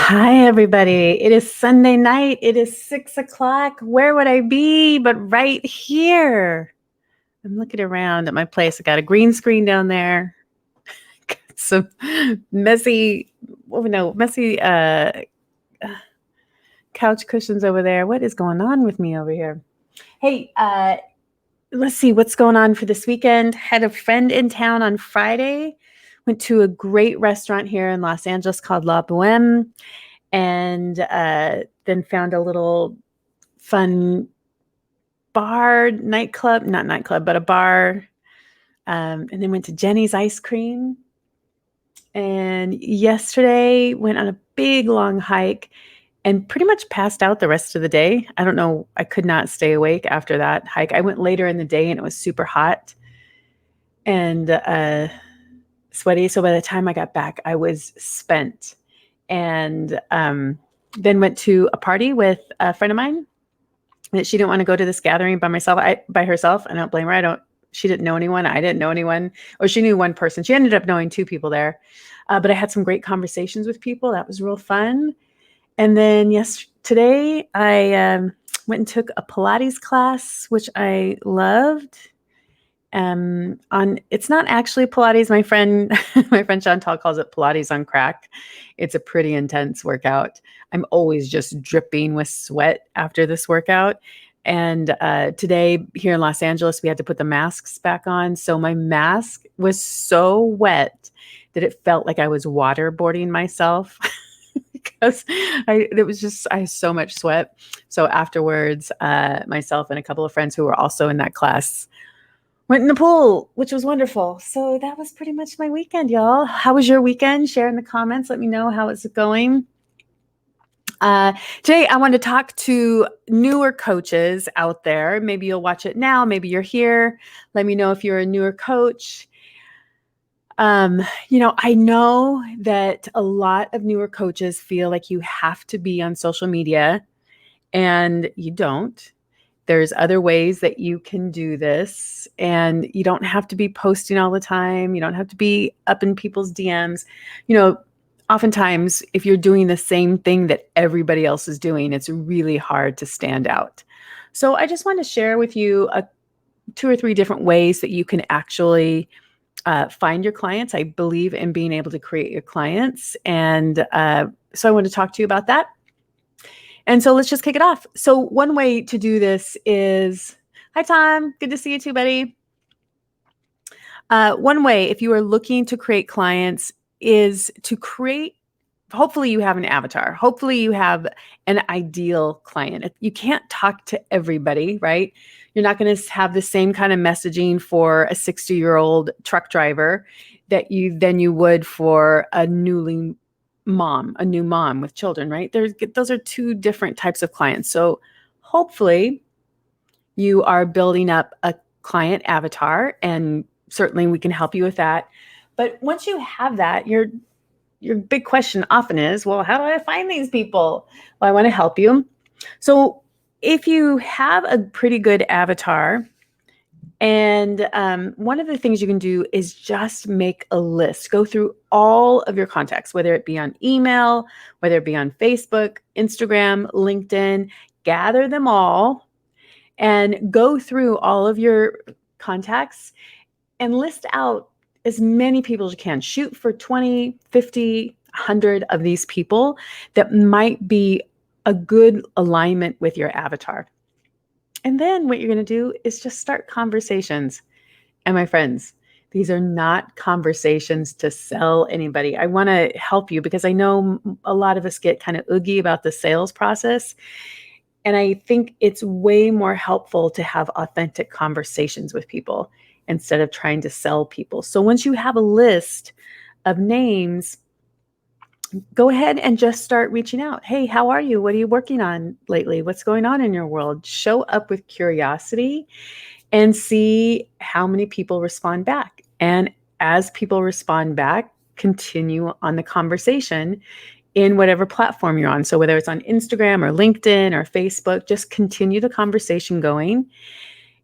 Hi, everybody. It is Sunday night. It is 6 o'clock. Where would I be but right here? I'm looking around at my place. I got a green screen down there. Got some messy, messy couch cushions over there. What is going on with me over here? Hey, let's see what's going on for this weekend. Had a friend in town on Friday. Went to a great restaurant here in Los Angeles called La Boheme. And then found a little fun bar, not nightclub, but a bar. And then went to Jenny's Ice Cream. And yesterday went on a big long hike and pretty much passed out the rest of the day. I don't know. I could not stay awake after that hike. I went later in the day and it was super hot and sweaty. So by the time I got back, I was spent. And then went to a party with a friend of mine that she didn't want to go to this gathering by herself. I don't blame her. She didn't know anyone. I didn't know anyone, or she knew one person. She ended up knowing two people there. But I had some great conversations with people. That was real fun. And then today I went and took a Pilates class, which I loved. It's not actually Pilates. My friend Chantal calls it Pilates on crack. It's a pretty intense workout. I'm always just dripping with sweat after this workout. And today here in Los Angeles, we had to put the masks back on. So my mask was so wet that it felt like I was waterboarding myself because I had so much sweat. So afterwards, myself and a couple of friends who were also in that class went in the pool, which was wonderful. So that was pretty much my weekend, y'all. How was your weekend? Share in the comments. Let me know how it's going. Today, I want to talk to newer coaches out there. Maybe you'll watch it now. Maybe you're here. Let me know if you're a newer coach. I know that a lot of newer coaches feel like you have to be on social media, and you don't. There's other ways that you can do this, and you don't have to be posting all the time. You don't have to be up in people's DMs. Oftentimes, if you're doing the same thing that everybody else is doing, it's really hard to stand out. So I just want to share with you 2 or 3 different ways that you can actually find your clients. I believe in being able to create your clients. And so I want to talk to you about that. And so let's just kick it off. So one way to do this is, hi, Tom. Good to see you too, buddy. One way, if you are looking to create clients, is to hopefully you have an avatar. Hopefully you have an ideal client. You can't talk to everybody, right? You're not going to have the same kind of messaging for a 60-year-old truck driver that you would for a new mom with children, right? Those are 2 different types of clients. So hopefully you are building up a client avatar, and certainly we can help you with that. But once you have that, your big question often is, well, how do I find these people? Well, I want to help you. So if you have a pretty good avatar, and one of the things you can do is just make a list. Go through all of your contacts, whether it be on email, whether it be on Facebook, Instagram, LinkedIn. Gather them all and go through all of your contacts and list out as many people as you can. Shoot for 20, 50, 100 of these people that might be a good alignment with your avatar. And then what you're going to do is just start conversations. And my friends, these are not conversations to sell anybody. I want to help you because I know a lot of us get kind of oogie about the sales process. And I think it's way more helpful to have authentic conversations with people instead of trying to sell people. So once you have a list of names, go ahead and just start reaching out. Hey, how are you? What are you working on lately? What's going on in your world? Show up with curiosity and see how many people respond back. And as people respond back, continue on the conversation in whatever platform you're on. So whether it's on Instagram or LinkedIn or Facebook, just continue the conversation going.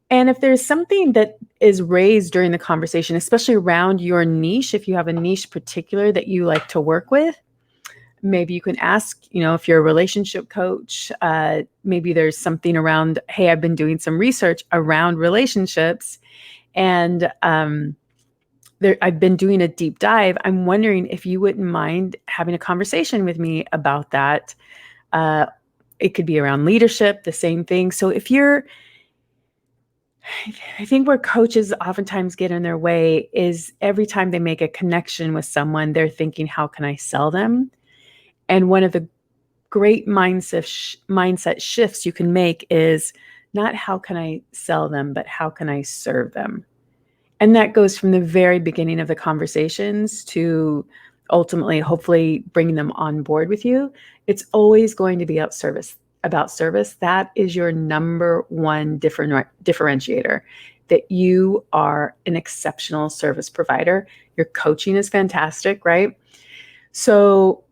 And if there's something that is raised during the conversation, especially around your niche, if you have a niche particular that you like to work with, Maybe you can ask, if you're a relationship coach, maybe there's something around, hey, I've been doing some research around relationships, and I've been doing a deep dive. I'm wondering if you wouldn't mind having a conversation with me about that. It could be around leadership, the same thing. So I think where coaches oftentimes get in their way is every time they make a connection with someone, they're thinking, how can I sell them? And one of the great mindset shifts you can make is not how can I sell them, but how can I serve them? And that goes from the very beginning of the conversations to ultimately, hopefully, bringing them on board with you. It's always going to be about service. That is your number one differentiator, that you are an exceptional service provider. Your coaching is fantastic, right? So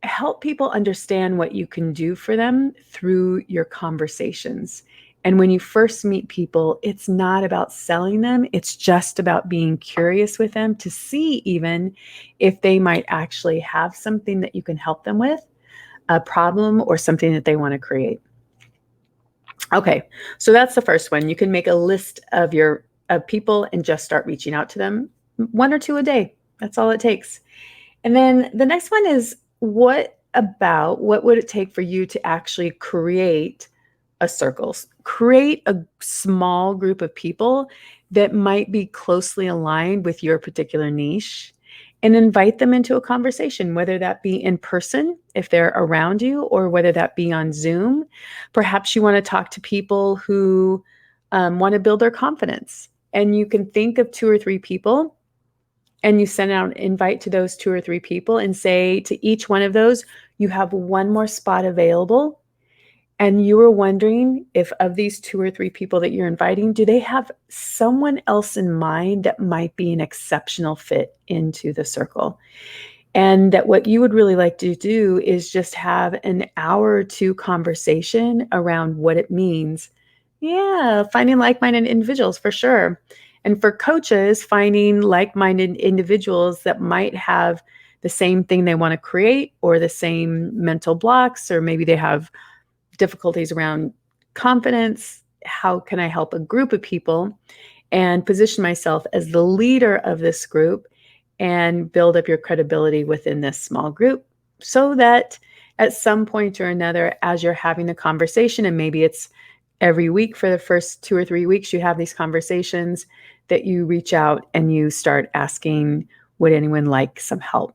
help people understand what you can do for them through your conversations. And when you first meet people, it's not about selling them. It's just about being curious with them to see even if they might actually have something that you can help them with, a problem or something that they want to create. Okay, so that's the first one. You can make a list of people and just start reaching out to them, 1 or 2 a day. That's all it takes. And then the next one is, what would it take for you to actually create a circle? Create a small group of people that might be closely aligned with your particular niche, and invite them into a conversation, whether that be in person, if they're around you, or whether that be on Zoom. Perhaps you want to talk to people who want to build their confidence, and you can think of 2 or 3 people, and you send out an invite to those 2 or 3 people and say to each one of those, you have one more spot available. And you were wondering if of these 2 or 3 people that you're inviting, do they have someone else in mind that might be an exceptional fit into the circle? And that what you would really like to do is just have an hour or 2 conversation around what it means. Yeah, finding like-minded individuals for sure. And for coaches, finding like-minded individuals that might have the same thing they want to create, or the same mental blocks, or maybe they have difficulties around confidence. How can I help a group of people and position myself as the leader of this group and build up your credibility within this small group, so that at some point or another, as you're having the conversation, and maybe it's every week for the first 2 or 3 weeks, you have these conversations, that you reach out and you start asking, would anyone like some help?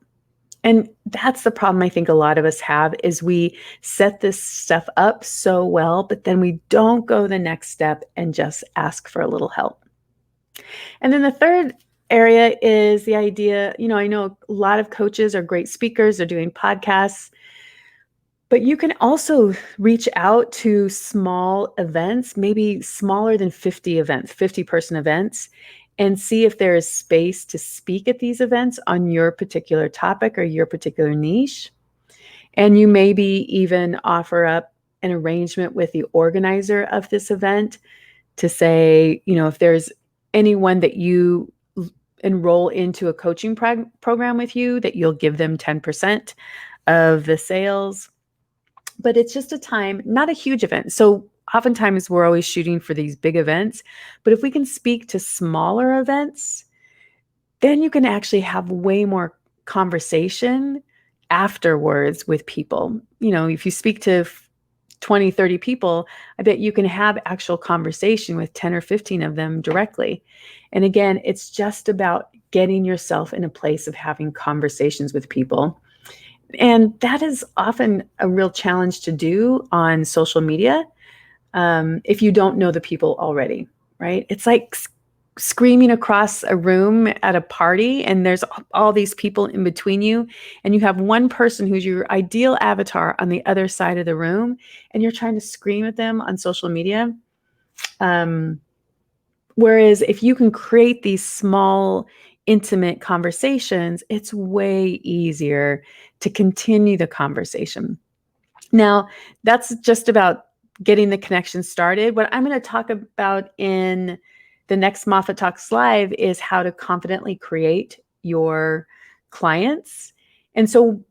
And that's the problem I think a lot of us have, is we set this stuff up so well, but then we don't go the next step and just ask for a little help. And then the third area is the idea, I know a lot of coaches are great speakers, they're doing podcasts, but you can also reach out to small events, maybe smaller than 50 events, 50-person events, and see if there is space to speak at these events on your particular topic or your particular niche. And you maybe even offer up an arrangement with the organizer of this event to say, if there's anyone that you enroll into a coaching program with you, that you'll give them 10% of the sales. But it's just a time, not a huge event. So oftentimes we're always shooting for these big events, but if we can speak to smaller events, then you can actually have way more conversation afterwards with people. If you speak to 20, 30 people, I bet you can have actual conversation with 10 or 15 of them directly. And again, it's just about getting yourself in a place of having conversations with people. And that is often a real challenge to do on social media, if you don't know the people already, right? It's like screaming across a room at a party, and there's all these people in between you, and you have one person who's your ideal avatar on the other side of the room, and you're trying to scream at them on social media. Whereas if you can create these small, intimate conversations, it's way easier to continue the conversation. Now, that's just about getting the connection started. What I'm going to talk about in the next Moffitt Talks Live is how to confidently create your clients. And so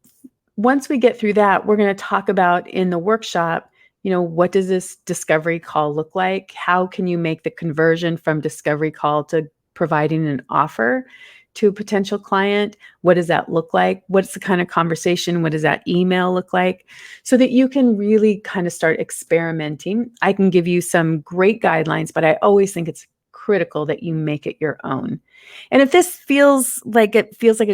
once we get through that, we're going to talk about in the workshop, what does this discovery call look like? How can you make the conversion from discovery call to providing an offer to a potential client? What does that look like? What's the kind of conversation? What does that email look like? So that you can really kind of start experimenting. I can give you some great guidelines, but I always think it's critical that you make it your own. And if this feels like a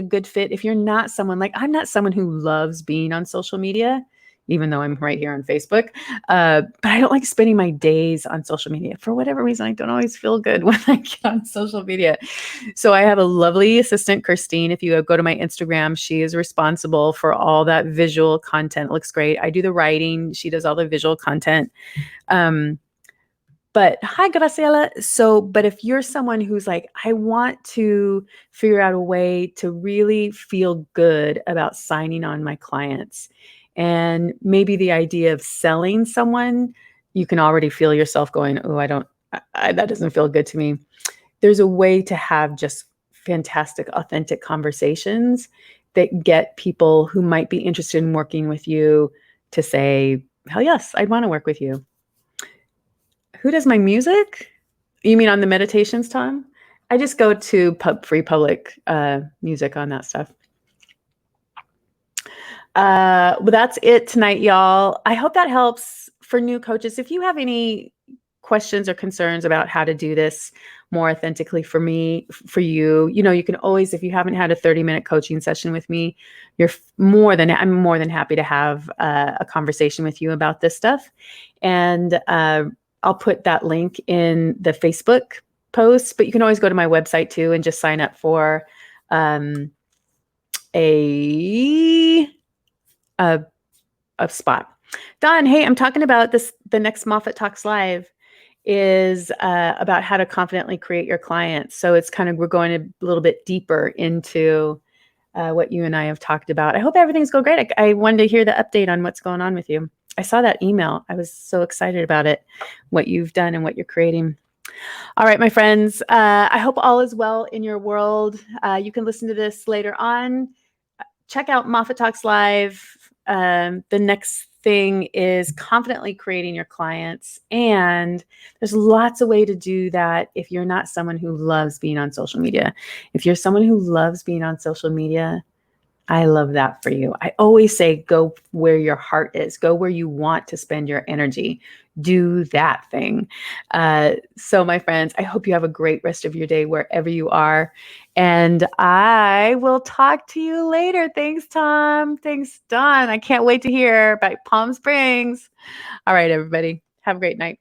good fit, if you're not someone like, I'm not someone who loves being on social media, even though I'm right here on Facebook, but I don't like spending my days on social media. For whatever reason, I don't always feel good when I get on social media. So I have a lovely assistant, Christine. If you go to my Instagram, she is responsible for all that visual content. It looks great. I do the writing. She does all the visual content. But hi, Graciela. But if you're someone who's like, I want to figure out a way to really feel good about signing on my clients, and maybe the idea of selling someone, you can already feel yourself going, oh, that doesn't feel good to me. There's a way to have just fantastic, authentic conversations that get people who might be interested in working with you to say, hell yes, I'd want to work with you. Who does my music? You mean on the meditations, Tom? I just go to Free Public music on that stuff. Well, that's it tonight, y'all. I hope that helps for new coaches. If you have any questions or concerns about how to do this more authentically for you, you can always, if you haven't had a 30-minute coaching session with me, I'm more than happy to have a conversation with you about this stuff. And I'll put that link in the Facebook post, but you can always go to my website too and just sign up for a spot. Don, hey, I'm talking about this. The next Moffitt Talks Live is about how to confidently create your clients. So it's we're going a little bit deeper into what you and I have talked about. I hope everything's going great. I wanted to hear the update on what's going on with you. I saw that email. I was so excited about it, what you've done and what you're creating. All right, my friends, I hope all is well in your world. You can listen to this later on. Check out Moffitt Talks Live. The next thing is confidently creating your clients. And there's lots of ways to do that if you're not someone who loves being on social media. If you're someone who loves being on social media, I love that for you. I always say, go where your heart is, go where you want to spend your energy, do that thing. So my friends, I hope you have a great rest of your day wherever you are. And I will talk to you later. Thanks, Tom. Thanks, Don. I can't wait to hear about Palm Springs. All right, everybody. Have a great night.